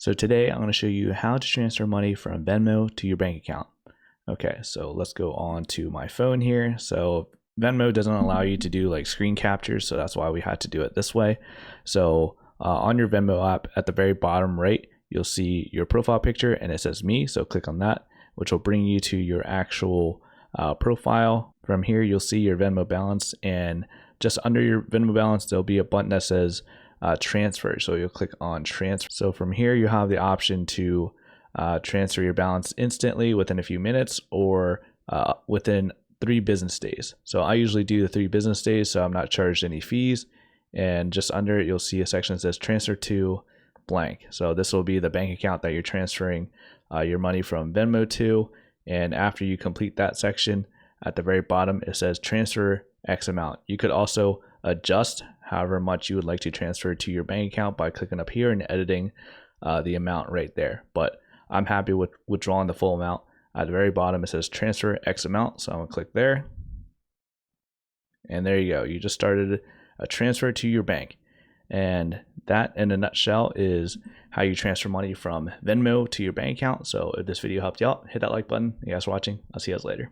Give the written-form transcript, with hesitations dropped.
So today I'm going to show you how to transfer money from Venmo to your bank account. Okay, so let's go on to my phone here. So Venmo doesn't allow you to do like screen captures, so that's why we had to do it this way. So on your Venmo app at the very bottom right, you'll see your profile picture and it says me. So click on that, which will bring you to your actual profile. From here, you'll see your Venmo balance, and just under your Venmo balance, there'll be a button that says transfer. So you'll click on transfer. So from here, you have the option to transfer your balance instantly within a few minutes or within 3 business days. So I usually do the 3 business days, so I'm not charged any fees. And just under it, you'll see a section that says transfer to blank. So this will be the bank account that you're transferring your money from Venmo to. And after you complete that section, at the very bottom, it says transfer X amount. You could also adjust however much you would like to transfer to your bank account by clicking up here and editing the amount right there. But I'm happy with withdrawing the full amount. At the very bottom, it says transfer X amount. So I'm gonna click there. And there you go. You just started a transfer to your bank. And that, in a nutshell, is how you transfer money from Venmo to your bank account. So if this video helped you out, hit that like button. Thank you guys for watching. I'll see you guys later.